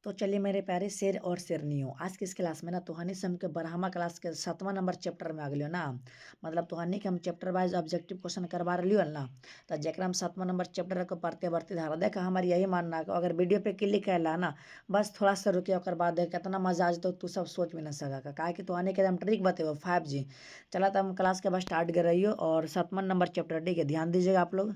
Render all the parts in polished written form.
तो चलिए मेरे प्यारे शेर और शेरनियों, आज की इस क्लास में ना तुहानी से हमके बरहमा क्लास के 7वां नंबर चैप्टर में आ गलियो ना। मतलब तुहानी के हम चैप्टर वाइज ऑब्जेक्टिव क्वेश्चन करवा रही ना। तो जरा हम 7वां नंबर चैप्टर को पढ़ते बढ़ते धारा देखा हमारी यही मानना है कि अगर वीडियो पे क्लिक कैला ना बस थोड़ा सा रुके और बाद देख कितना मजा आज तो तू सब सोच भी नहीं सका का कि तुहानी के एकदम ट्रिक बतेबो 5G। चला तो हम क्लास के बाद स्टार्ट कर रही हो और 7वां नंबर चैप्टर ठीक है, ध्यान दीजिएगा आप लोग।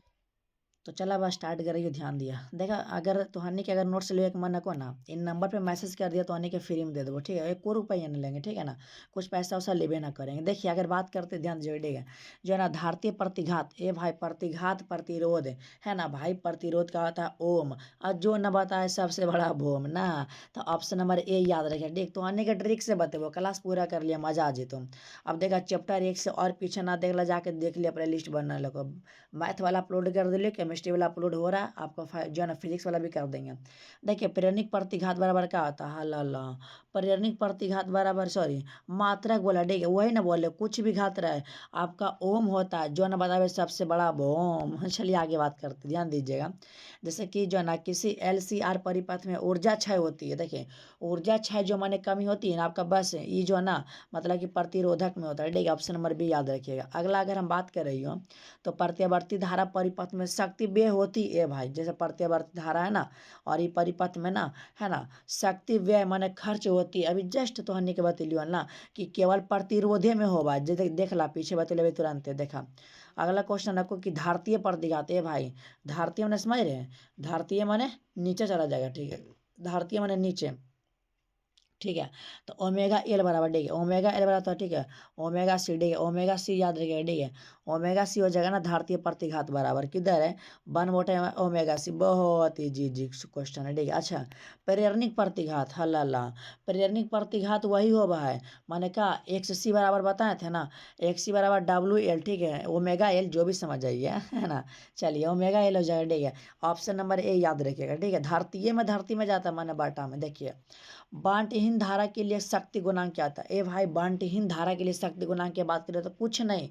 तो चला अब स्टार्ट करिए, ध्यान दिया देखा। अगर तुहानी के अगर नोट्स लेवे के मन नको ना, इन नंबर पे मैसेज कर दिया तो हनी के फ्री में दे देबो, ठीक है। 1 रुपया नहीं लेंगे, ठीक है ना। कुछ पैसा वैसा लेबे ना करेंगे। देखिए अगर बात करते ध्यान जोड़िएगा, जो है ना धारतीय प्रतिघात, ए भाई प्रतिघात प्रतिरोध है ना भाई, प्रतिरोध का होता है ओम, और जो न बताए सबसे बड़ा भोम ना। तो ऑप्शन नंबर ए याद रखिए। देख तो आने के ट्रिक से बतेबो, क्लास पूरा कर लिया मजा आ जेतो। अब देखा चैप्टर 1 से और पीछे ना देखला, जाके देख लिया, प्ले लिस्ट बनने लगा। मैथ वाला अपलोड कर दिले, केमिस्ट्री वाला अपलोड हो रहा है आपका, जो है ना फिजिक्स वाला भी कर देंगे। देखिए प्रेरणिक प्रतिघात बराबर क्या होता है, हल्ला प्रेरणिक प्रतिघात बराबर सॉरी मात्रक बोला, ठीक है वही ना बोले, कुछ भी घात रहा है आपका ओम होता है, जो ना बतावे सबसे बड़ा ओम। चलिए आगे बात करते, ध्यान दीजिएगा। जैसे कि जो ना किसी LCR परिपथ में ऊर्जा क्षय होती है, देखिए ऊर्जा क्षय जो माने कमी होती है ना आपका, बस ये जो है ना मतलब कि प्रतिरोधक में होता है, ठीक है। ऑप्शन नंबर बी याद रखिएगा। अगला अगर हम बात कर रही हो तो प्रत्यावर्ती धारा परिपथ में शक्ति व्यय होती है भाई, जैसे प्रत्यावर्ती धारा है ना और ये परिपथ में ना है ना शक्ति व्यय माने खर्च होती है। अभी जस्ट तो हनी के बतलियो ना कि केवल प्रतिरोधे में होगा, जैसे देख ला पीछे बतले तुरंत देखा। अगला क्वेश्चन रखो कि धारतीय प्रतिघात, ए भाई धारतीय माने समझ रहे हैं, धारतीय माने नीचे चला जाएगा, ठीक है। धारतीय माने नीचे, ठीक है। तो ओमेगा एल बराबर, ठीक है ओमेगा एल बराबर, ठीक है ओमेगा सी, ठीक है ओमेगा सी याद रखिएगा, ठीक है ओमेगा सी हो जाएगा ना धारतीय प्रतिघात बराबर किधर है, 1/ओमेगा सी। बहुत ही जी जी क्वेश्चन है, ठीक है। अच्छा प्रेरणिक प्रतिघात, हल्ला प्रेरणिक प्रतिघात वही होगा है, माने का XC बराबर बताए थे ना, XC बराबर WL, ठीक है ओमेगा एल जो भी समझ जाइए है ना। चलिए ओमेगा एल हो जाएगा, ठीक है। ऑप्शन नंबर ए याद रखिएगा, ठीक है। धरती में जाता है माने बाटा में। देखिए बांटहीन धारा के लिए शक्ति गुणांक क्या था, ए भाई बांटहीन धारा के लिए शक्ति गुणांक की बात करें तो कुछ नहीं,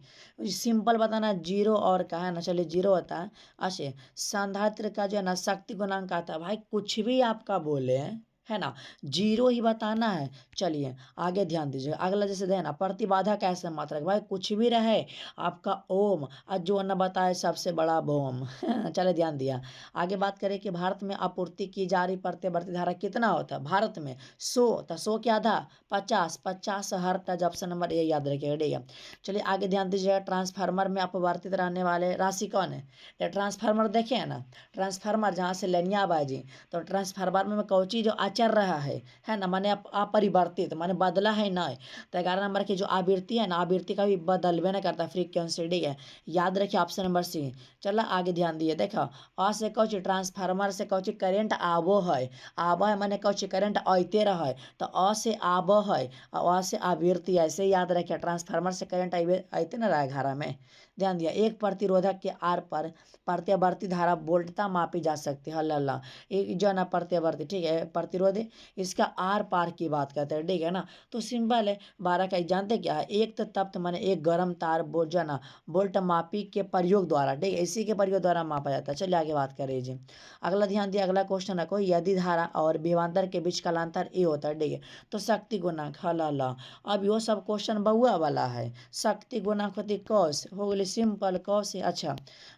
सिंपल बताना, जीरो और का है ना, चलिए जीरो होता है। अच्छा संधारित्र का जो है ना शक्ति गुणांक आता है भाई, कुछ भी आपका बोले है ना, जीरो ही बताना है। चलिए आगे ध्यान दीजिए, अगला जैसे देना प्रतिबाधा कैसे मात्रक, भाई कुछ भी रहे आपका ओम, और जो न बताए सबसे बड़ा बोम। चले ध्यान दिया। आगे बात करें कि भारत में आपूर्ति की जा रही प्रत्यावर्ती धारा कितना होता है भारत में, 100, तो 100 क्या था 50, 50 हर टज। ऑप्शन नंबर ए याद रखिएगा, ठीक है। चलिए आगे ध्यान दीजिएगा, ट्रांसफार्मर में अपवर्तित रहने वाले राशि कौन है। ये ट्रांसफार्मर देखे है ना, ट्रांसफार्मर जहाँ से लेनिया बाजी, तो ट्रांसफार्मर में कौची जो आचर रहा है ना, माने अपरिवर्तित माने बदला है ना। तो 11 नंबर की जो आवृत्ति है ना, आवृत्ति का भी बदलवे नहीं करता, फ्रीक्वेंसी, ठीक है याद रखिए ऑप्शन नंबर सी। चला आगे ध्यान दिए, देखो अ से कौची ट्रांसफार्मर से कौची करेंट आबो है, आबो है माने कौची करंट आते रहे, तो अ से आबो है और अ से आवृत्ति, ऐसे याद रखिए ट्रांसफार्मर से करंट आते ना रहा घरा में। ध्यान दिया, एक प्रतिरोधक के आर पर प्रत्यावर्ती धारा वोल्टता मापी जा सकती है, हल्ला एक जो है ना प्रत्यावर्ती, ठीक है प्रतिरोध है, इसका आर पार की बात करते हैं, ठीक है ना। तो सिंपल है 12 का, जानते क्या है, एक तो तप्त माने एक गर्म तार जो है ना वोल्ट मापी के प्रयोग द्वारा, ठीक है इसी के प्रयोग द्वारा मापा जाता है। चलिए आगे बात कर लीजिए। अगला ध्यान दिया, अगला क्वेश्चन है, कोई यदि धारा और विभवांतर के बीच कालांतर ए होता है, ठीक है तो शक्ति गुणांक, हल्ला अब यो सब क्वेश्चन बउआ वाला है। शक्ति गुणांक होती कौश, हो गई सिंपल कौश है। अच्छा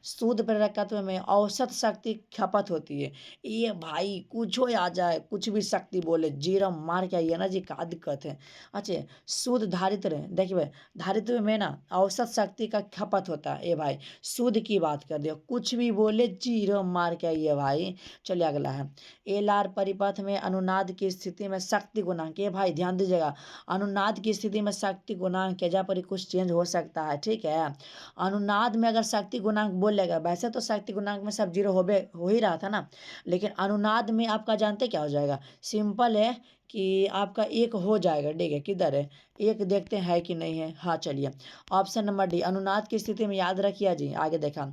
शुद्ध प्रेरकत्व में औसत शक्ति खपत होती है, ये भाई कुछ हो आ जाए, कुछ भी शक्ति बोले जीरो मार के आइए ना जी, का दिक्कत है। अच्छा शुद्ध धारित्र, देखिए धारित्र में ना औसत शक्ति का खपत होता है, ए भाई शुद्ध की बात कर दियो, कुछ भी बोले जीरो मार के आइए भाई। चलिए अगला है, LR परिपथ में अनुनाद की स्थिति में शक्ति गुणांक, ये भाई ध्यान दीजिएगा, अनुनाद की स्थिति में शक्ति गुणांक के जहाँ पर कुछ चेंज हो सकता है, ठीक है। अनुनाद में अगर शक्ति गुणांक बोलेगा, वैसे तो शक्ति गुणांक में सब जीरो हो ही रहा था ना, लेकिन अनुनाद में आपका जानते क्या हो जाएगा, सिंपल है कि आपका एक हो जाएगा, ठीक है किधर है एक देखते हैं कि नहीं है। हाँ चलिए ऑप्शन नंबर डी, अनुनाद की स्थिति में याद रखिए जी। आगे देखा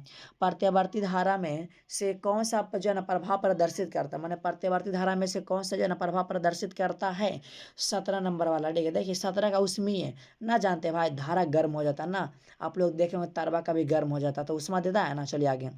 प्रत्यावर्ती धारा में से कौन सा जो है ना प्रभाव प्रदर्शित करता है, मैंने प्रत्यावर्ती धारा में से कौन सा जो है ना प्रभाव प्रदर्शित करता है, 17 नंबर वाला, ठीक है। देखिए 17 का उसमें है ना, जानते हैं भाई धारा गर्म हो जाता है ना, आप लोग देखेंगे तारवा का भी गर्म हो जाता है तो उसमें देता है ना। चलिए आगे,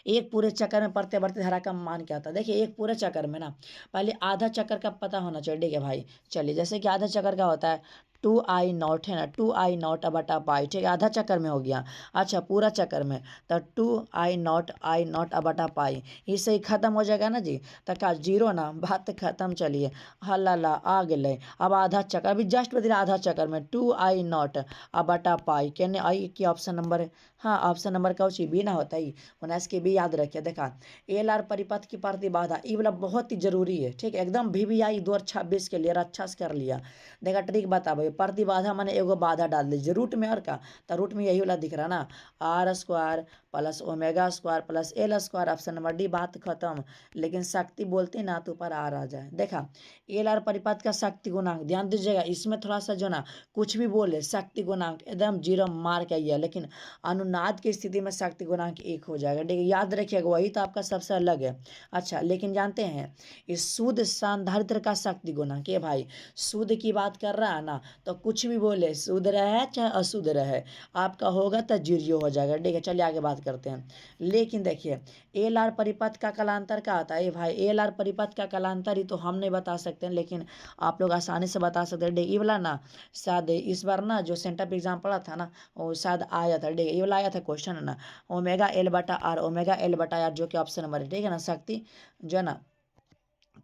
एक पूरे चक्कर में प्रत्यावर्ती धारा का मान क्या होता है? देखिए एक पूरे चक्कर में ना पहले आधा चक्कर का पता होना चाहिए, ठीक है भाई। चलिए जैसे कि आधा चक्कर का होता है 2I0 है ना, 2I0 बटा पाई, ठीक है, आधा चक्कर में हो गया। अच्छा पूरा चक्कर में तो 2I0 बटा पाई, इससे ही खत्म हो जाएगा ना जी। तो का जीरो ना, बात खत्म। चलिए हल्ला आ गए। अब आधा चक्कर, अभी जस्ट बदला आधा चक्कर में 2I0 बटा पाई केने आई की ऑप्शन नंबर है। हाँ ऑप्शन नंबर का उसी बी ना होता ही, उन्नीस के बी याद रखिए। देखा एल आर परिपथ की प्रतिबाधा ये वाला बहुत ही जरूरी है, ठीक है, एकदम VVI 2026 के लिए अच्छा से कर लिया। देखा ट्रिक बता भाई, प्रतिबाधा मैंने एगो बाधा डाल दीजिए रूट में, और का तो रूट में यही वाला दिख रहा ना, R² plus omega plus L², option number D, बात खत्म। लेकिन शक्ति बोलते ना तो ऊपर आर आ जाए। देखा एल आर परिपथ का शक्ति गुणांक ध्यान दीजिएगा, इसमें थोड़ा सा जो ना कुछ भी बोले शक्ति गुणांक एकदम 0 मार के आइए, लेकिन अनुनाद की स्थिति में शक्ति गुणांक 1 हो जाएगा, ठीक है, याद रखिएगा, वही तो आपका सबसे अलग है। अच्छा लेकिन जानते हैं इस शुद्ध संधारित्र का शक्ति गुणांक, ये भाई शुद्ध की बात कर रहा है ना, तो कुछ भी बोले शुद्ध रहे चाहे अशुद्ध रहे आपका होगा तो 0 हो जाएगा, ठीक है। चलिए आगे बात करते हैं। लेकिन देखिए एल आर परिपथ का कालांतर क्या होता है? ये भाई एल आर परिपथ का कालांतर ही तो हम नहीं बता सकते हैं, लेकिन आप लोग आसानी से बता सकते हैं। ये वाला ना शायद इस बार ना जो सेंटर एग्जाम पढ़ा था ना वो शायद आया था, ठीक है, ये वाला आया था क्वेश्चन है ना, ω/L/R, ω/L/R जो कि ऑप्शन नंबर है, ठीक है ना, शक्ति जो है ना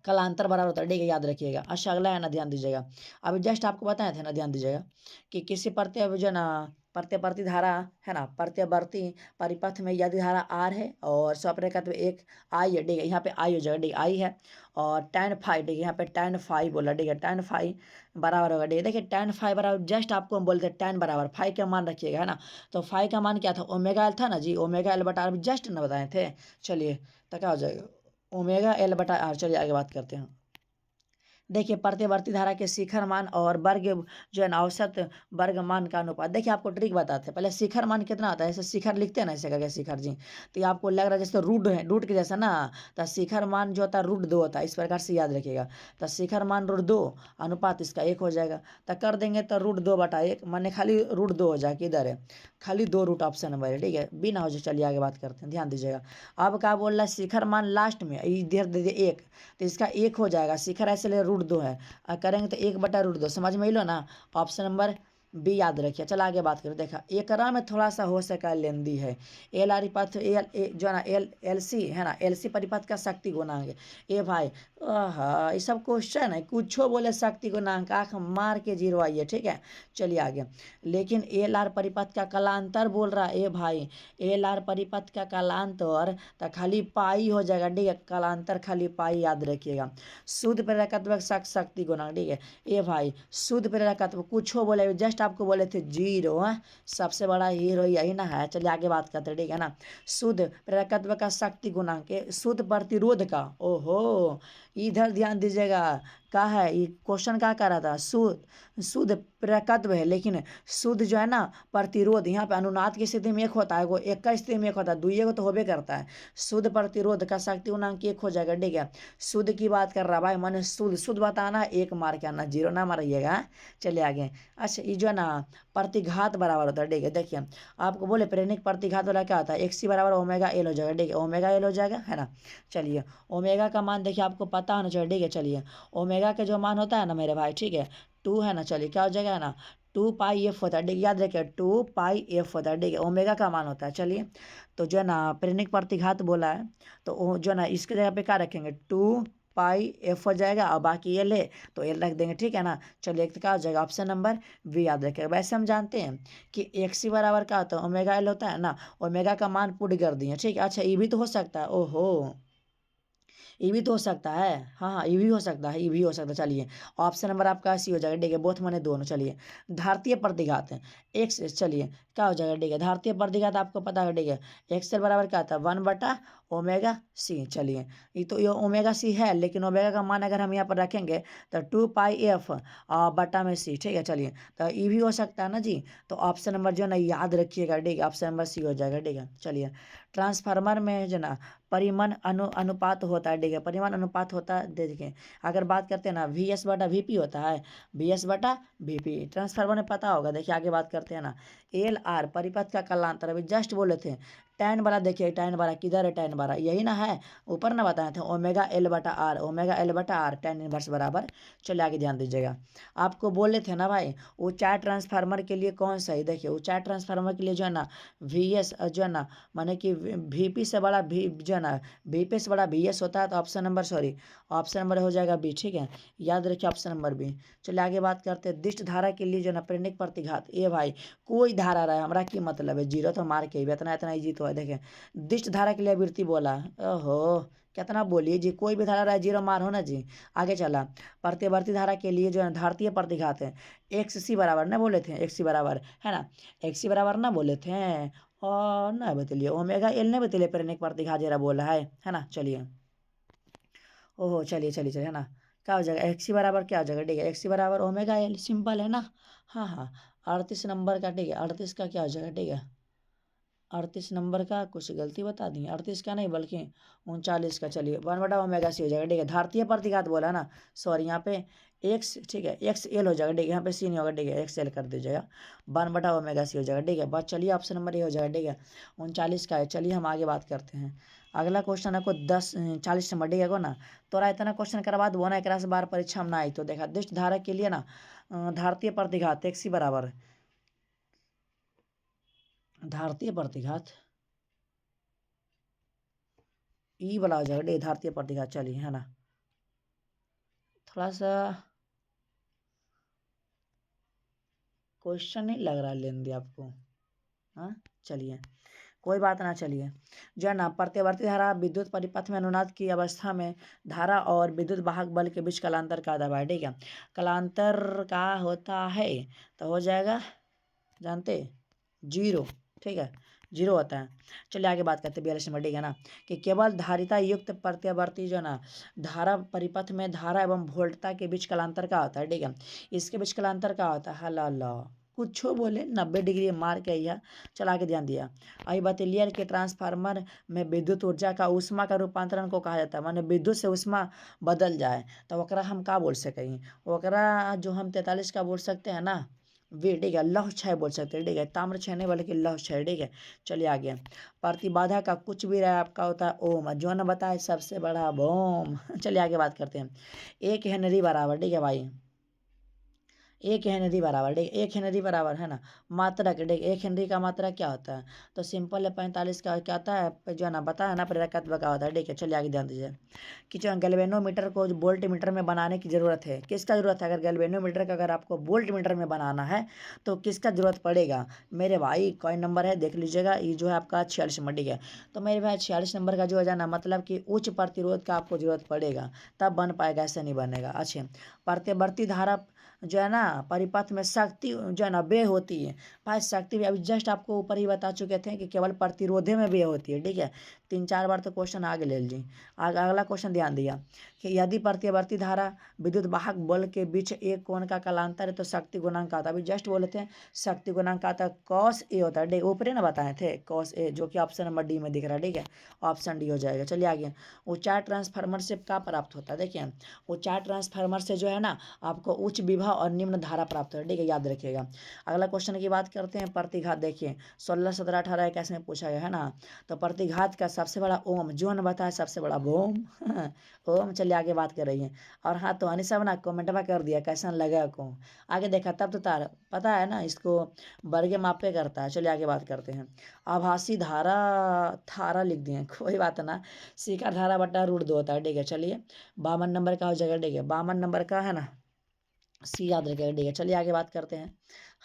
कालांतर बराबर होता है, ठीक है, याद रखिएगा। अच्छा अगला है ना, ध्यान दीजिएगा, अभी जस्ट आपको बताए थे ना, ध्यान दीजिएगा कि किसी प्रत्यय जो ना प्रत्यवर्ती धारा है ना, प्रत्यवर्ती परिपथ में यदि धारा आर है और स्वप्रेखा में एक आई है, ठीक है, यहाँ पे आई हो जाएगा, ठीक है, आई है और tan फाइव, ठीक है, यहाँ पे tan फाइव बोला, ठीक है, tan फाइव बराबर होगा, ठीक है। देखिए tan फाइव बराबर जस्ट आपको हम बोलते हैं tan बराबर फाइव का मान रखिएगा, है ना, तो फाइव का मान क्या था? ω/L था ना जी, ω/L/R अभी जस्ट ना बताए थे। चलिए तो क्या हो जाएगा? ω/L/R। चलिए आगे बात करते हैं। देखिए प्रत्यवर्ती धारा के शिखर मान और वर्ग जो है ना औसत वर्ग मान का अनुपात। देखिए आपको ट्रिक बताते हैं, पहले शिखर मान कितना आता है, ऐसे शिखर लिखते हैं ना, ऐसे करके शिखर जी, तो ये आपको लग रहा है जैसे रूट है, रूट के जैसा ना, तो शिखर मान जो होता है √2 होता है, इस प्रकार से याद रखिएगा। तो शिखर मान √2 अनुपात इसका 1 हो जाएगा, तो कर देंगे तो √2/1 माने खाली √2 हो जाए, किधर है खाली 2 रूट, ऑप्शन नंबर है, ठीक है, बी ना हो जाए। चलिए आगे बात करते हैं, ध्यान दीजिएगा। अब क्या बोल रहा है? शिखर मान लास्ट में इधर दे दिए 1, तो इसका 1 हो जाएगा, शिखर ऐसे ले √2 है, करेंगे तो 1/√2, समझ में लो ना, ऑप्शन नंबर बी याद रखिए। चलो आगे बात करें। देखा एकरा में थोड़ा सा हो सका लेंदी है, एल आर परिपथ जो है ना एल सी है ना, एल सी परिपथ का शक्ति गुणांक है। ए भाई ये सब क्वेश्चन है, कुछो बोले शक्ति गुणांक आँख मार के 0 आइए, ठीक है। चलिए आगे। लेकिन एल आर परिपथ का कालांतर बोल रहा है, ए भाई एल आर परिपथ का कालांतर तो खाली पाई हो जाएगा, ठीक है, कालांतर खाली पाई याद रखिएगा। शुद्ध प्रेरकत्व शक्ति गुणांक, ठीक है, ए भाई शुद्ध प्रेरकत्व कुछ हो बोले जस्ट आपको बोले थे 0, सबसे बड़ा हीरो यही ना है। चलिए आगे बात करते हैं, ठीक है ना। शुद्ध प्रेरकत्व का शक्ति गुणांक, शुद्ध प्रतिरोध का, ओहो इधर ध्यान दीजिएगा, का है ये क्वेश्चन क्या कर रहा था? शुद्ध प्रेरकत्व है, लेकिन शुद्ध जो है ना प्रतिरोध, यहाँ पे अनुनाद की स्थिति में 1 होता है, वो 1 का स्थिति में 1 होता है, दुइये को तो होबे करता है। शुद्ध प्रतिरोध का शक्ति गुणांक 1 हो जाएगा, ठीक है। शुद्ध की बात कर रहा भाई, मैंने शुद्ध शुद्ध बताना, 1 मार के आना, 0 ना मारिएगा। चलिए आगे। अच्छा ये जो है ना प्रतिघात बराबर होता है, ठीक है, देखिए आपको बोले प्रेरणिक प्रतिघात वाला क्या होता है? XC बराबर ω/L हो जाएगा, ठीक है, ω/L हो जाएगा, है ना। चलिए ओमेगा का मान देखिए आपको पता होना चाहिए, ठीक है। चलिए ओमेगा का जो मान होता है ना मेरे भाई, ठीक है 2 है ना, चलिए क्या हो जाएगा ना 2πf होता है, ठीक है, याद रखिए 2πf होता है, ठीक है, ओमेगा का मान होता है। चलिए तो जो है ना प्रेरणिक प्रतिघात बोला है, तो जो है ना इसके जगह पे क्या रखेंगे 2πf हो जाएगा, और बाकी एल है तो एल रख देंगे, ठीक है ना। चलिए एक तो क्या हो जाएगा ऑप्शन नंबर बी याद रखेगा। वैसे हम जानते हैं कि XC बराबर क्या होता है? ω/L होता है ना, ओमेगा का मान पुट कर दिए, ठीक है। अच्छा ये भी तो हो सकता है, ओहो ये भी तो हो सकता है, हाँ हाँ ये भी हो सकता है, ये भी हो सकता है। चलिए ऑप्शन नंबर आपका सी हो जाएगा, ठीक है, बोथ माने दोनों। चलिए धारतीय प्रतिघात है एक्स, चलिए क्या हो जाएगा, ठीक है, धारतीय प्रतिघात आपको पता है, ठीक है, एक्सएल बराबर क्या था 1/ω/c। चलिए ये ω/c है, लेकिन ओमेगा का मान अगर हम यहाँ पर रखेंगे तो 2πf बटा में c, ठीक है। चलिए तो ये भी हो सकता है ना जी, तो ऑप्शन नंबर जो है ना याद रखिएगा, ठीक है, ऑप्शन नंबर सी हो जाएगा, ठीक है। चलिए ट्रांसफार्मर में जो ना परिमाण अनुपात होता है, ठीक है, परिमाण अनुपात होता है, देखिए अगर बात करते हैं ना VS/VP होता है, VS/VP ट्रांसफार्मर में पता होगा। देखिए आगे बात करते हैं ना, एल आर परिपथ का कालांतर अभी जस्ट बोले थे टैन वाला देखिए, टैन वाला किधर है, टैन वाला यही ना है, ऊपर ना बताए थे ओमेगा एल बटा आर, ओमेगा एल बटा आर टैन इनवर्स बराबर। चलिए आगे ध्यान दीजिएगा। आपको बोले थे ना भाई ऊंचाई ट्रांसफार्मर के लिए कौन सा है, देखिए ऊंचाई ट्रांसफार्मर के लिए जो है ना वी एस जो है ना माने कि वीपी से बड़ा भी जो है ना वीपी से बड़ा वी एस होता है, तो option number sorry option number हो जाएगा बी, ठीक है, याद रखिए ऑप्शन नंबर बी। चलिए आगे बात करते हैं दिष्ट धारा के लिए जो है ना प्रेरक प्रतिघात, ये भाई कोई धारा रहा है हमारा की मतलब है, जीरो तो मार के ही इतना इतना इजी तो है। देखें दिष्ट धारा के लिए आवृत्ति बोला, ओहो कितना बोलिए जी, कोई भी धारा रहा है जीरो मार हो ना जी। आगे चला प्रतिवर्ती धारा के लिए जो है धारतीय प्रतिघात है, एक्स सी बराबर ना बोले थे, एक्स सी बराबर है ना, एक्स सी बराबर ना बोले थे, और ना बतलिए ओमेगा एल ने बतलिए प्रेरक प्रतिघात जरा बोला है ना। चलिए ओहो चलिए चलिए चलिए है ना, क्या हो जाएगा एक्स सी बराबर क्या हो जाएगा, ठीक है एक्स सी बराबर ओमेगा एल, सिंपल है ना। हाँ हाँ 38 नंबर का, ठीक है 38 का क्या हो जाएगा, ठीक है 38 नंबर का कुछ गलती बता दी, 38 का नहीं बल्कि 39 का। चलिए 1/ओमेगा सी हो जाएगा, ठीक है धारतीय प्रतिघात बोला ना, सॉरी यहाँ पे एक्स, ठीक है एक्स एल हो जाएगा, ठीक है यहाँ पे सी नहीं होगा, ठीक है एक्स एल कर दीजिएगा, 1/ओमेगा सी हो जाएगा, ठीक है बात। चलिए ऑप्शन नंबर ये हो जाएगा, ठीक है 39 का है। चलिए हम आगे बात करते हैं, अगला क्वेश्चन आपको 40 नंबर, ठीक है को ना तोरा इतना क्वेश्चन करवा दो ना, एक से बार परीक्षा में ना आई तो देखा दिष्ट धारा के लिए ना धारतीय प्रतिघात एक्स सी बराबर धारतीय प्रतिघात ई वाला हो जाएगा, धारतीय प्रतिघात। चलिए है ना, थोड़ा सा क्वेश्चन नहीं लग रहा लेंदी आपको, हाँ चलिए कोई बात ना। चलिए जो है ना प्रतिवर्ती धारा विद्युत परिपथ में अनुनाद की अवस्था में धारा और विद्युत वाहक बल के बीच कलांतर का दबाव है, ठीक है कलांतर का होता है तो हो जाएगा जानते जीरो, ठीक है जीरो होता है। चलिए आगे बात करते हैं 42 नंबर, ठीक है ना, कि केवल धारिता युक्त प्रत्यावर्ती जो है ना धारा परिपथ में धारा एवं वोल्टता के बीच कलांतर का होता है, ठीक है इसके बीच कलांतर का होता है, हला ला कुछ बोले 90 डिग्री मार के आइया। चल आगे ध्यान दिया, आई बतलियर के ट्रांसफार्मर में विद्युत ऊर्जा का ऊष्मा का रूपांतरण को कहा जाता है, माने विद्युत से ऊष्मा बदल जाए तो ओकरा हम का बोल सके, ओकरा जो हम 43 का बोल सकते हैं ना वे, ठीक है लौह क्षय बोल सकते हैं, ठीक है ताम्र क्षय नहीं बल्कि लौह क्षय, ठीक है। चलिए आगे प्रतिबाधा का कुछ भी रहा आपका होता है ओम, जो न बताए सबसे बड़ा बोम। चलिए आगे बात करते हैं, 1 हेनरी बराबर, ठीक है भाई 1 हेनरी बराबर, ठीक 1 हेनरी बराबर है ना मात्रा के, ठीक 1 हेनरी का मात्रा क्या होता है, तो सिंपल है 45 का क्या आता है जो है ना बता है ना प्रेरकत्व का होता है, ठीक है। चलिए आगे ध्यान दीजिए कि जो गैल्वेनोमीटर को वोल्ट मीटर में बनाने की ज़रूरत है, किसका ज़रूरत है, अगर गैल्वेनोमीटर का अगर आपको वोल्ट मीटर में बनाना है तो किसका ज़रूरत पड़ेगा मेरे भाई, कौन नंबर है देख लीजिएगा, ये जो है आपका 46 नंबर, ठीक है। तो मेरे भाई 46 नंबर का जो है ना मतलब कि उच्च प्रतिरोध का आपको ज़रूरत पड़ेगा तब बन पाएगा, ऐसे नहीं बनेगा। अच्छा प्रतिवर्ती धारा जो है ना परिपथ में शक्ति जो है ना व्यय होती है, भाई शक्ति भी अभी जस्ट आपको ऊपर ही बता चुके थे कि केवल प्रतिरोधे में व्यय होती है, ठीक है 3-4 बार तो क्वेश्चन आगे ले लीजिए। अगला क्वेश्चन ध्यान दिया कि यदि प्रतिवर्ती धारा विद्युत वाहक बल के बीच एक कोण का कालांतर है तो शक्ति गुणांक आता है, अभी जस्ट बोले थे शक्ति गुणांक आता है कॉस ए होता है, ठीक ऊपर ना बताए थे कॉस ए, जो कि ऑप्शन नंबर डी में दिख रहा है, ठीक है ऑप्शन डी हो जाएगा। चलिए आगे ऊंचाई ट्रांसफार्मर से क्या प्राप्त होता है, देखिए ऊंचाई ट्रांसफार्मर से जो है ना आपको उच्च विभव और निम्न धारा प्राप्त है, ठीक है याद रखिएगा। अगला क्वेश्चन की बात करते हैं प्रतिघात, देखिए 16, 17, 18 21 में पूछा गया है ना, तो प्रतिघात का सबसे बड़ा ओम, जो न बताए सबसे बड़ा बोम ओम। चलिए आगे बात कर रही है, और हाँ तो अनिसा ना कमेंट में कर दिया कैसा लगा को, आगे देखा तब तो तार पता है ना इसको वर्ग मापे करता है। चलिए आगे बात करते हैं, आभासी धारा धारा लिख दिए कोई बात ना, शिखा धारा बटा √2 होता है, ठीक है। चलिए 52 नंबर का हो जाएगा, ठीक है 52 नंबर का है ना सी याद रखेगा, ठीक है। चलिए आगे बात करते हैं,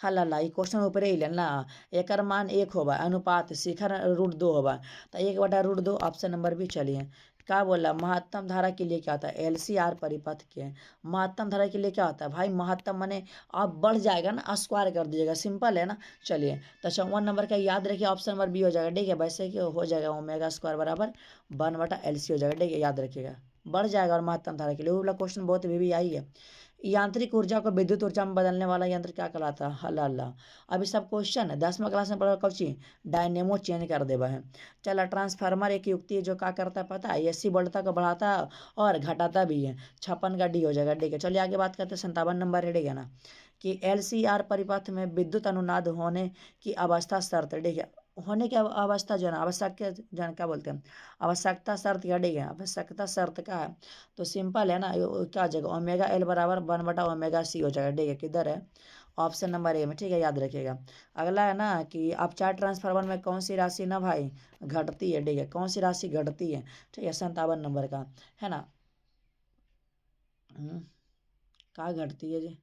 हल ला ये क्वेश्चन ऊपर ही लेना, एक मान 1 होगा अनुपात शिखर √2 होगा तो 1/√2 ऑप्शन नंबर भी। चलिए क्या बोला महत्तम धारा के लिए क्या होता है, LCR परिपथ के महत्तम धारा के लिए क्या होता है भाई, महत्तम माने आप बढ़ जाएगा ना स्क्वायर कर दीजिएगा, सिंपल है ना। चलिए तो 54 नंबर का याद रखिए ऑप्शन नंबर बी हो जाएगा, ठीक है वैसे कि हो जाएगा ओमेगा स्क्वायर बराबर 1/LC हो जाएगा, ठीक है याद रखिएगा बढ़ जाएगा। और महत्तम धारा के लिए वो वाला क्वेश्चन बहुत भी आई है, यांत्रिक ऊर्जा को विद्युत ऊर्जा में बदलने वाला यंत्र क्या कहलाता है, हल्ला अल्लाह। अभी सब क्वेश्चन है 10वीं क्लास में पढ़ा कौची डायनेमो चेंज कर देवा है। चला ट्रांसफार्मर एक युक्ति है जो क्या करता है पता है, एसी वोल्टता को बढ़ाता है और घटाता भी है, 56 का डी हो जाएगा, ठीक है। चलिए आगे बात करते हैं 57 नंबर है ना, कि LCR परिपथ में विद्युत अनुनाद होने की अवस्था शर्त है, ठीक है होने की अवस्था जो है ना, आवश्यक जो है क्या बोलते हैं, आवश्यकता शर्त क्या है, आवश्यकता शर्त का है। तो सिंपल है ना, क्या आ जाएगा, ओमेगा एल बराबर 1/ओमेगा सी हो जाएगा, ठीक है, किधर है, ऑप्शन नंबर ए में, ठीक है, याद रखिएगा। अगला है ना कि अब चार ट्रांसफार्मर में कौन सी राशि ना भाई घटती है, ठीक है, कौन सी राशि घटती है, ठीक है, 57 नंबर का है ना। कहाँ घटती है जी,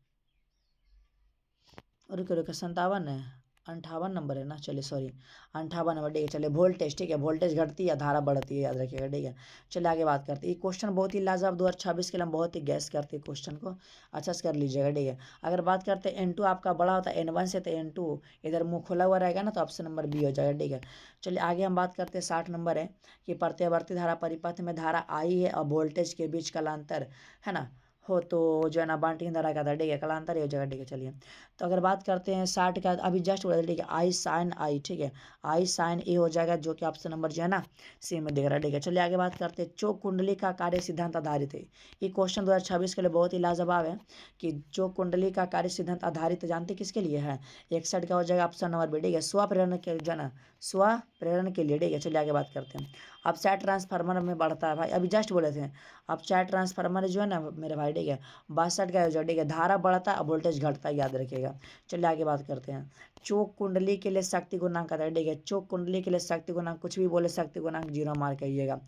रुको रुको, 57 है, 58 नंबर है ना, चलिए सॉरी, 58 नंबर, ठीक है, चलिए वोल्टेज, ठीक है, वोल्टेज घटती है, धारा बढ़ती है, याद रखिएगा, ठीक है। चलिए आगे बात करते हैं, ये क्वेश्चन बहुत ही लाजवाब 2026 के लिए हम बहुत ही गैस करते हैं क्वेश्चन को, अच्छा से कर लीजिएगा, ठीक है। अगर बात करते हैं N2 आपका बड़ा होता है N1 से, तो N2 इधर मुँह खुला हुआ रहेगा ना, तो ऑप्शन नंबर बी हो जाएगा, ठीक है। चलिए आगे हम बात करते हैं 60 नंबर है कि प्रत्यावर्ती धारा परिपथ में धारा आई है और वोल्टेज के बीच कालांतर है ना हो, तो जो है ना बांटिंग धारा का था, ठीक है, कालांतर ही हो जाएगा, ठीक है। चलिए तो अगर बात करते हैं 60 का, अभी जस्ट बोला, ठीक है, आई साइन आई, ठीक है, आई साइन ए हो जाएगा, जो कि ऑप्शन नंबर जो है ना सी में दिख रहा है, ठीक है। चलिए आगे बात करते हैं, चौक कुंडली का कार्य सिद्धांत आधारित है, ये क्वेश्चन 2026 के लिए बहुत ही लाजवाब है कि चौक कुंडली का कार्य सिद्धांत आधारित जानते किसके लिए है, 61 का हो जाएगा ऑप्शन नंबर बी, ठीक है, स्वप्रेरण के जो है ना, स्वप्रेरण के लिए, ठीक है। चलिए आगे बात करते हैं, अब चार ट्रांसफार्मर में बढ़ता है भाई, अभी जस्ट बोले थे, अब चार ट्रांसफार्मर जो है ना मेरे भाई, ठीक है, 62 का हो जाएगा, ठीक है, धारा बढ़ता है वोल्टेज घटता है, याद रखिएगा। चलिए आगे बात करते हैं, चौक कुंडली के लिए शक्ति गुणांक आता है, ठीक है, चौक कुंडली के लिए शक्ति गुणांक, कुछ भी बोले शक्ति गुणांक 0 मार्क करिएगा।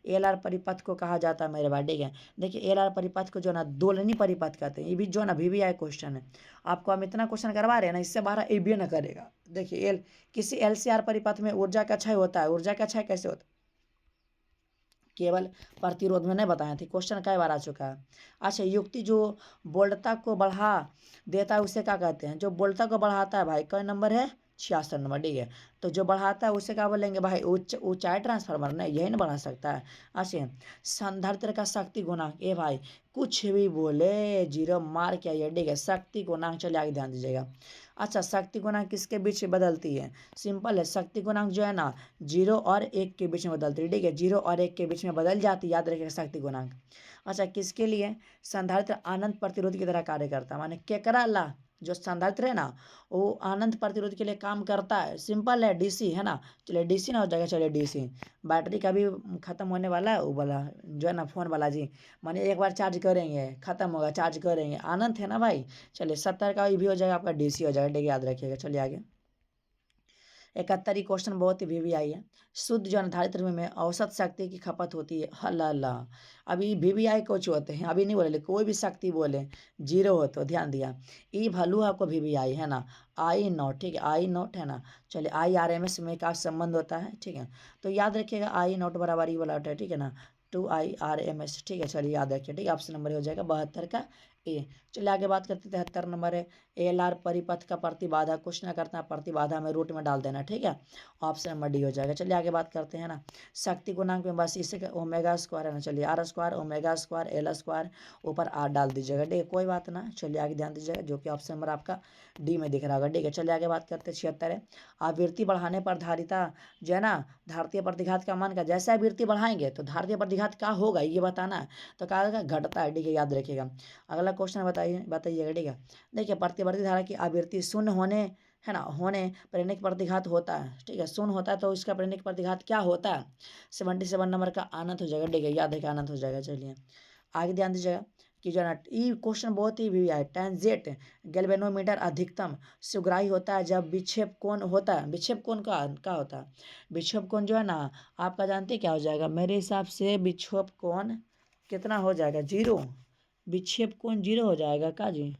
एल आर परिपथ को कहा जाता है मेरे भाई, ठीक है, देखिए एल आर परिपथ को जो ना दोलनी परिपथ कहते हैं, ये भी जो ना VVI क्वेश्चन है, आपको हम इतना क्वेश्चन करवा रहे हैं ना, इससे बाहर ए बी न करेगा। देखिए किसी LCR परिपथ में ऊर्जा का क्षय होता है, ऊर्जा का क्षय कैसे होता है, केवल प्रतिरोध में नहीं बताए थे, क्वेश्चन कई बार आ चुका है। अच्छा, युक्ति जो बोल्टता को बढ़ा देता है उसे क्या कहते हैं, जो बोल्टता को बढ़ाता है भाई, कई नंबर है, 66 नंबर, ठीक है। तो जो बढ़ाता है उसे क्या बोलेंगे भाई, ऊंचाई ट्रांसफार्मर नहीं, यही नहीं बढ़ा सकता है। अच्छा, संधारित्र का शक्ति गुणांक, ए भाई कुछ भी बोले 0 मार्क क्या, ये ठीक है, शक्ति गुणांक, चलिए आगे ध्यान दीजिएगा। अच्छा, शक्ति गुणांक किसके बीच में बदलती है, सिंपल है, शक्ति गुणांक जो है ना 0 और 1 के बीच में बदलती है, ठीक है, 0 और 1 के बीच में बदल जाती है, याद रखिएगा शक्ति गुणांक। अच्छा, किसके लिए, संधारित्र आनंद प्रतिरोध की तरह कार्य करता है, माने केकरा ला, जो संधारित्र है ना वो आनंद प्रतिरोध के लिए काम करता है, सिंपल है, DC है ना। चलिए DC ना हो जाएगा, चलिए DC, बैटरी का भी खत्म होने वाला है वो वाला जो है ना फोन वाला जी, माने एक बार चार्ज करेंगे खत्म होगा, चार्ज करेंगे, आनंद है ना भाई। चलिए 70 का भी हो जाएगा आपका, DC हो जाएगा, ठीक है, याद रखिएगा। चलिए आगे 71 क्वेश्चन बहुत ही VVI है, शुद्ध जो निर्धारित में औसत शक्ति की खपत होती है, हल्ला अल्लाह, अभी VVI कुछ होते हैं, अभी नहीं बोले, कोई भी शक्ति बोले 0 हो तो ध्यान दिया, ई भलू आपको VVI है ना, I0, ठीक है, I0 है ना। चलिए IRMS में का संबंध होता है, ठीक है, तो याद रखिएगा I0 बराबर ई वाला होता है, ठीक है ना, 2IRMS, ठीक है, चलिए याद रखिए, ठीक है, ऑप्शन नंबर हो जाएगा 72 का ए। चलिए आगे बात करते हैं 73 नंबर है, LR परिपथ का प्रतिबाधा, कुछ ना करते हैं प्रतिबाधा में रूट में डाल देना, ठीक है, ऑप्शन नंबर डी हो जाएगा। चलिए आगे बात करते हैं ना, शक्ति गुणांक में बस इसे ओमेगा स्क्वायर है ना, चलिए R square omega square L square ऊपर R डाल दीजिएगा, ठीक है, कोई बात ना। चलिए आगे ध्यान दीजिएगा, जो कि ऑप्शन नंबर आपका डी में दिख रहा होगा, ठीक है। चलिए आगे बात करते हैं 76 है, आवृत्ति बढ़ाने पर धारिता जो है ना धारतीय प्रतिघात का मान का, जैसे आवृत्ति बढ़ाएंगे तो धारतीय प्रतिघात क्या होगा ये बताना है, तो क्या होगा, घटता है, ठीक है, याद रखिएगा। अगला क्वेश्चन बताइएगा, ठीक है, देखिए प्रतिवर्ती धारा की आवृत्ति शून्य होने है ना होने प्रेरक प्रतिघात होता है, ठीक है, शून्य होता है तो इसका प्रेरक प्रतिघात क्या होता है, 77 नंबर का अनंत हो जाएगा, ठीक है, याद है कि अनंत हो जाएगा। चलिए आगे ध्यान दीजिएगा कि जो है ना ये क्वेश्चन बहुत ही भी है, टेंजेंट गैल्वेनोमीटर अधिकतम सुग्राही होता है जब विक्षेप कोण होता है, विक्षेप कोण का होता है, विक्षेप कोण जो है ना आपका जानते क्या हो जाएगा, मेरे हिसाब से विक्षेप कोण कितना हो जाएगा, 0, विक्षेप कोण 0 हो जाएगा का जी,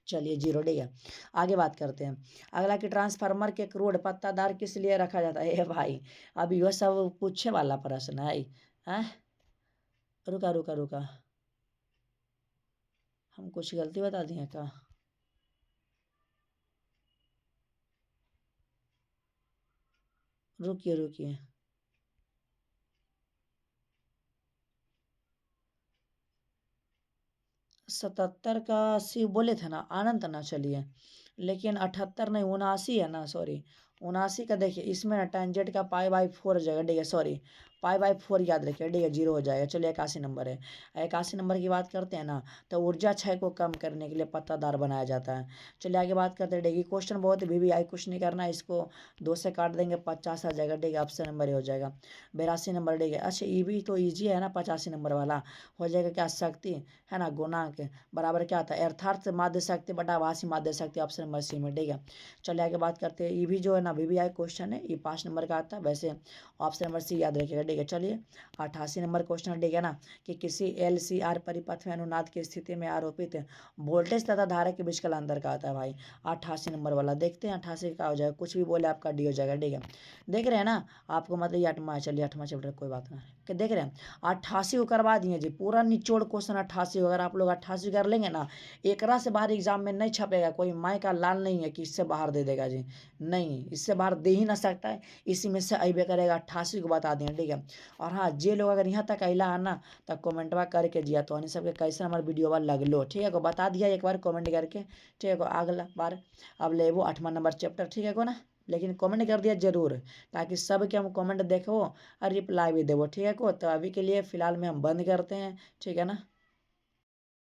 चलिए 0, ठीक है। आगे बात करते हैं, अगला कि ट्रांसफार्मर के क्रोड पत्तादार किस लिए रखा जाता है, ए भाई अब यह सब पूछे वाला प्रश्न है। रुका रुका रुका, हम कुछ गलती बता दिए क्या, रुकिए रुकिए, 77 का 80 बोले थे ना अनंत ना, चलिए लेकिन 78 नहीं 79 है ना, सॉरी 79 का देखिए, इसमें ना टेंजेंट का पाई बाई 4 हो जाएगा, ठीक है, सॉरी पाई/4 याद रखिए, ठीक है, 0 हो जाएगा। चलिए 81 नंबर है। 81 नंबर की बात करते हैं ना, तो ऊर्जा क्षय को कम करने के लिए पत्तादार बनाया जाता है। चलिए आगे बात करते हैं, ठीक है, क्वेश्चन बहुत VVI कुछ नहीं करना है, इसको 2 से काट देंगे 50 आ जाएगा, ठीक है, ऑप्शन नंबर ये हो जाएगा। 82 नंबर, ठीक है। अच्छा ये भी तो ईजी है ना, 85 नंबर वाला हो जाएगा क्या, शक्ति है ना गुणांक बराबर क्या आता है, अर्थार्थ माध्य शक्ति बटा आभासी माध्य शक्ति, ऑप्शन नंबर सी में, ठीक है। चलिए आगे बात करते हैं, ये भी जो है ना VVI क्वेश्चन है, ये 5 नंबर का आता है, वैसे ऑप्शन नंबर सी याद रखिएगा, ठीक है। चलिए 88 नंबर क्वेश्चन है, ठीक है ना, कि किसी LCR परिपथ में अनुनाद की स्थिति में आरोपित वोल्टेज तथा धारा के बीच का अंतर का आता है भाई। 88 नंबर वाला देखते हैं, 88 का हो जाएगा, कुछ भी बोले आपका डी हो जाएगा, ठीक है। देख रहे हैं ना आपको, मतलब ये 8वां है, चलिए 8वां चैप्टर कोई बात ना, कि देख रहे हैं 88 को करवा दिए जी, पूरा निचोड़ क्वेश्चन 88, अगर आप लोग 88 कर लेंगे ना, एकरा से बाहर एग्जाम में नहीं छपेगा, कोई माई का लाल नहीं है कि इससे बाहर दे देगा जी, नहीं, इससे बाहर दे ही ना सकता है, इसी में से अबे करेगा, 88 को बता दें, ठीक है। और हाँ, जे लोग अगर यहाँ तक अला है ना, तो कमेंटवा करके जिया तो अन्य सबके कैसे हमारे वीडियो लग लो, ठीक है, को बता दिया एक बार कमेंट करके, ठीक है, अगला बार अब ले वो 8वां नंबर चैप्टर, ठीक है को ना, लेकिन कमेंट कर दिया जरूर, ताकि सब के हम कमेंट देखो और रिप्लाई भी देवो, ठीक है को। तो अभी के लिए फिलहाल में हम बंद करते हैं, ठीक है ना।